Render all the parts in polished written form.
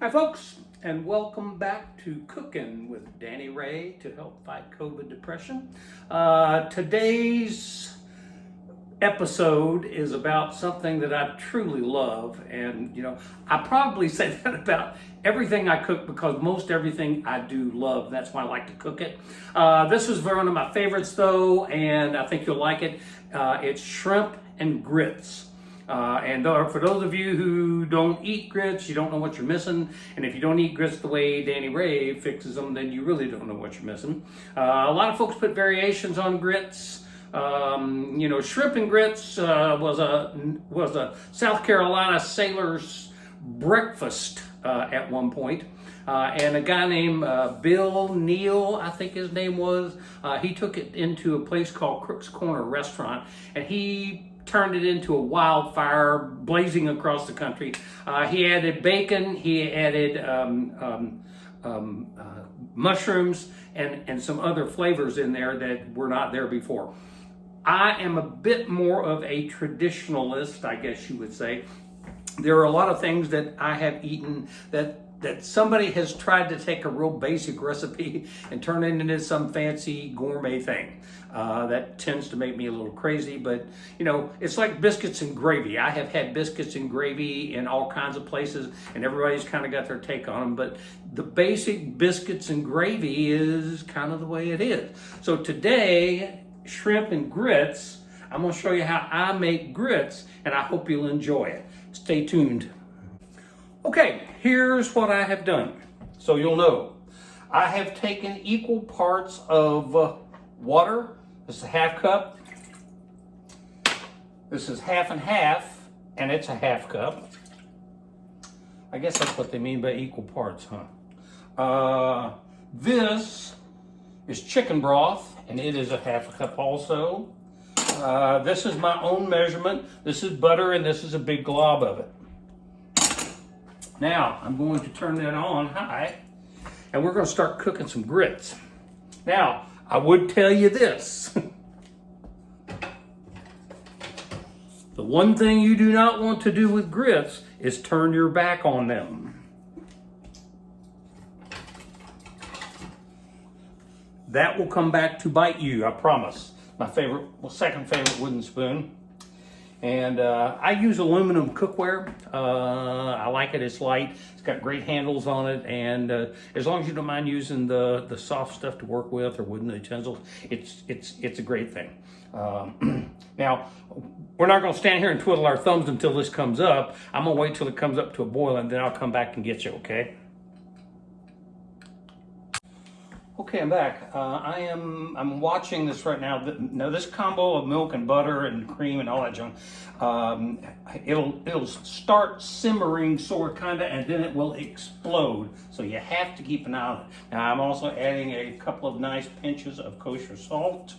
Hi folks, and welcome back to Cooking with Danny Ray to help fight COVID depression. Today's episode is about something that I truly love, and I probably say that about everything I cook because most everything I do love. That's why I like to cook it. This is one of my favorites though, and I think you'll like it. It's shrimp and grits. For those of you who don't eat grits, you don't know what you're missing. And if you don't eat grits the way Danny Ray fixes them, then you really don't know what you're missing. A lot of folks put variations on grits. Shrimp and grits was a South Carolina sailor's breakfast at one point. And a guy named Bill Neal, I think his name was, he took it into a place called Crook's Corner Restaurant, and he turned it into a wildfire blazing across the country. He added bacon, he added mushrooms, and some other flavors in there that were not there before. I am a bit more of a traditionalist, I guess you would say. There are a lot of things that I have eaten that somebody has tried to take a real basic recipe and turn it into some fancy gourmet thing. That tends to make me a little crazy, but it's like biscuits and gravy. I have had biscuits and gravy in all kinds of places, and everybody's kind of got their take on them, but the basic biscuits and gravy is kind of the way it is. So today, shrimp and grits, I'm going to show you how I make grits, and I hope you'll enjoy it. Stay tuned. Okay, here's what I have done, so you'll know. I have taken equal parts of water. This is a half cup. This is half and half, and it's a half cup. I guess that's what they mean by equal parts, huh? This is chicken broth, and it is a half a cup also. This is my own measurement. This is butter, and this is a big glob of it. Now, I'm going to turn that on high, and we're going to start cooking some grits. Now, I would tell you this. The one thing you do not want to do with grits is turn your back on them. That will come back to bite you, I promise. My second favorite wooden spoon. And I use aluminum cookware. I like it, it's light. It's got great handles on it. And as long as you don't mind using the soft stuff to work with or wooden utensils, it's a great thing. Now, we're not gonna stand here and twiddle our thumbs until this comes up. I'm gonna wait till it comes up to a boil, and then I'll come back and get you, okay? Okay, I'm back. I'm watching this right now. Now this combo of milk and butter and cream and all that junk, it'll start simmering sort of kinda, and then it will explode. So you have to keep an eye on it. Now I'm also adding a couple of nice pinches of kosher salt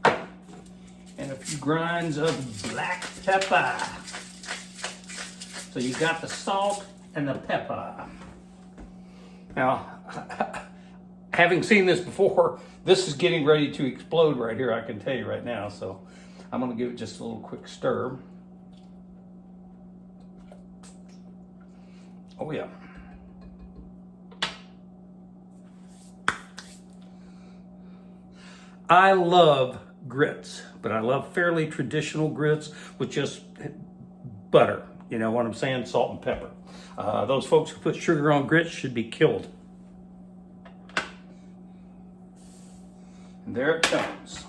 and a few grinds of black pepper. So you got the salt and the pepper. Now, having seen this before, this is getting ready to explode right here, I can tell you right now. So I'm gonna give it just a little quick stir. Oh yeah. I love grits, but I love fairly traditional grits with just butter. You know what I'm saying? Salt and pepper. Those folks who put sugar on grits should be killed. And there it comes.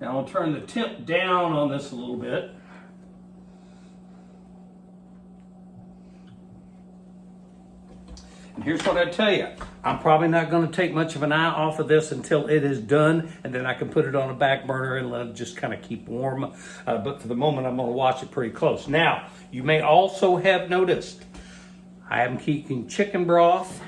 Now I'll turn the temp down on this a little bit. And here's what I tell you. I'm probably not going to take much of an eye off of this until it is done, and then I can put it on a back burner and let it just kind of keep warm. But for the moment, I'm going to watch it pretty close. Now, you may also have noticed I am keeping chicken broth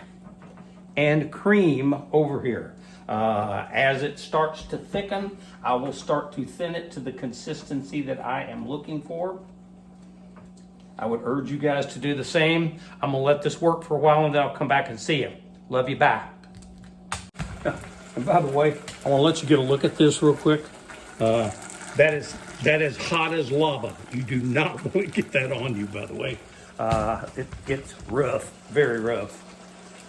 and cream over here. As it starts to thicken, I will start to thin it to the consistency that I am looking for. I would urge you guys to do the same. I'm gonna let this work for a while, and then I'll come back and see you. Love you, bye. And by the way, I wanna let you get a look at this real quick. That is hot as lava. You do not want to get that on you, by the way. It gets rough, very rough.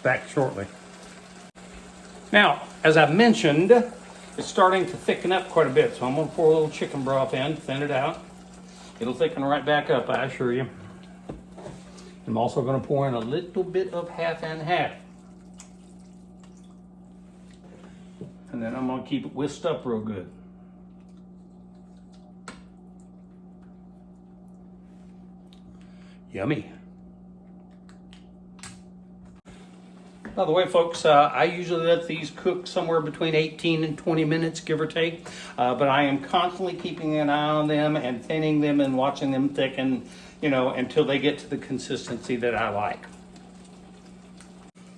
Back shortly. Now, as I mentioned, it's starting to thicken up quite a bit, so I'm going to pour a little chicken broth in, thin it out. It'll thicken right back up, I assure you. I'm also going to pour in a little bit of half and half. And then I'm going to keep it whisked up real good. Yummy. By the way, folks, I usually let these cook somewhere between 18 and 20 minutes, give or take. But I am constantly keeping an eye on them and thinning them and watching them thicken, until they get to the consistency that I like.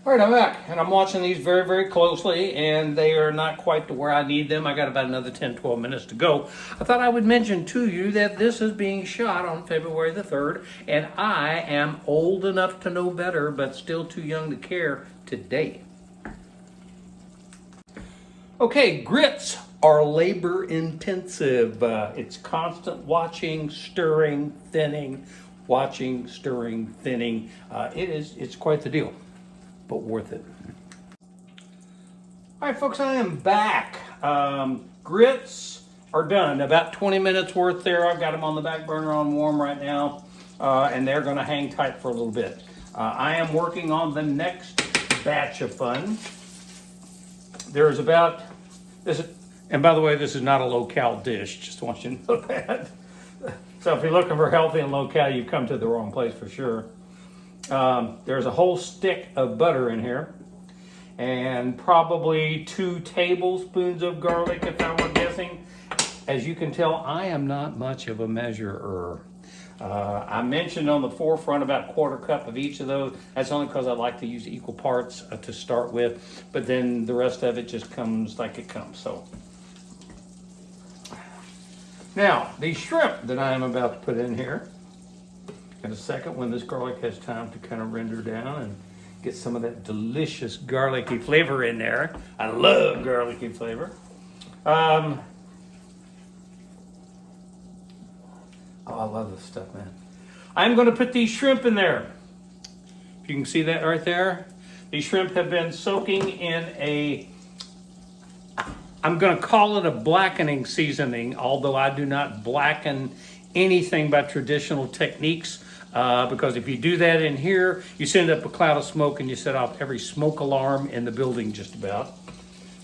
All right, I'm back, and I'm watching these very, very closely, and they are not quite to where I need them. I got about another 10, 12 minutes to go. I thought I would mention to you that this is being shot on February the 3rd, and I am old enough to know better, but still too young to care today. Okay, grits are labor intensive. It's constant watching, stirring, thinning, watching, stirring, thinning. It's quite the deal, but worth it. All right, folks, I am back. Grits are done. About 20 minutes worth there. I've got them on the back burner on warm right now, and they're going to hang tight for a little bit. I am working on the next batch of fun. There's about this, and by the way, this is not a low-cal dish. Just want you to know that. So if you're looking for healthy and low-cal, you've come to the wrong place for sure. There's a whole stick of butter in here, and probably 2 tablespoons of garlic, if I were guessing. As you can tell, I am not much of a measurer. I mentioned on the forefront about 1/4 cup of each of those. That's only because I like to use equal parts to start with, but then the rest of it just comes like it comes. So now the shrimp that I am about to put in here in a second, when this garlic has time to kind of render down and get some of that delicious garlicky flavor in there. I love garlicky flavor. Oh, I love this stuff, man. I'm going to put these shrimp in there. If you can see that right there. These shrimp have been soaking in I'm going to call it a blackening seasoning, although I do not blacken anything by traditional techniques, because if you do that in here, you send up a cloud of smoke and you set off every smoke alarm in the building just about.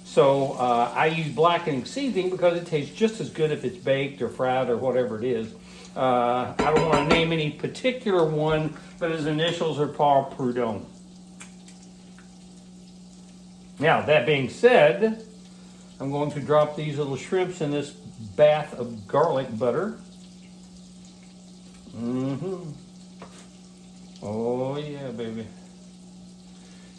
So I use blackening seasoning because it tastes just as good if it's baked or fried or whatever it is. I don't want to name any particular one, but his initials are Paul Prudhomme. Now, that being said, I'm going to drop these little shrimps in this bath of garlic butter. Oh, yeah, baby.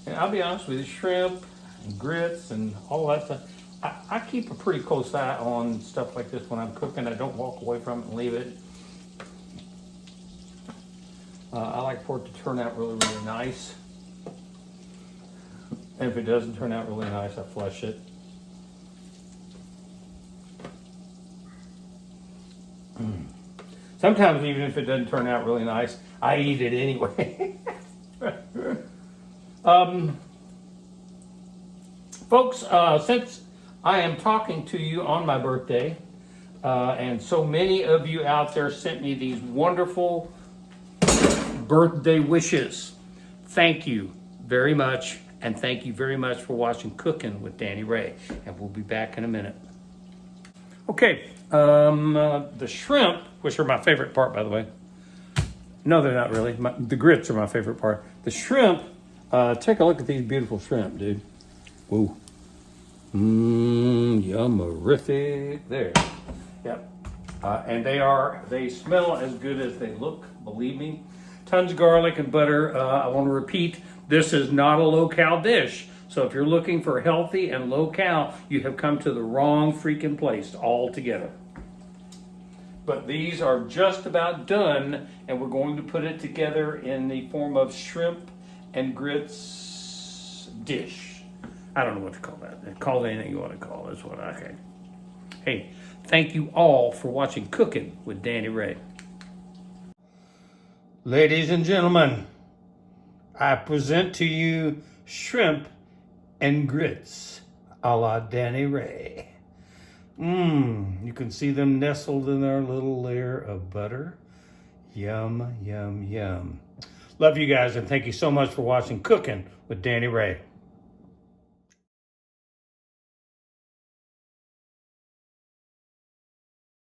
And I'll be honest with you, shrimp and grits and all that stuff, I keep a pretty close eye on stuff like this when I'm cooking. I don't walk away from it and leave it. I like for it to turn out really, really nice. And if it doesn't turn out really nice, I flush it. Sometimes even if it doesn't turn out really nice, I eat it anyway. Folks, since I am talking to you on my birthday, and so many of you out there sent me these wonderful birthday wishes. Thank you very much, and thank you very much for watching Cooking with Danny Ray, and we'll be back in a minute. Okay, the shrimp, which are my favorite part, by the way. No, they're not really. The grits are my favorite part. The shrimp, take a look at these beautiful shrimp, dude. Whoa. Yummerific. There. Yep. And they smell as good as they look, believe me. Tons of garlic and butter. I want to repeat, this is not a low-cal dish. So if you're looking for healthy and low-cal, you have come to the wrong freaking place altogether. But these are just about done, and we're going to put it together in the form of shrimp and grits dish. I don't know what to call that. Call it anything you want to call it. That's what I think. Hey, thank you all for watching Cooking with Danny Ray. Ladies and gentlemen, I present to you shrimp and grits a la Danny Ray. You can see them nestled in their little layer of butter. Yum, yum, yum. Love you guys, and thank you so much for watching Cooking with Danny Ray.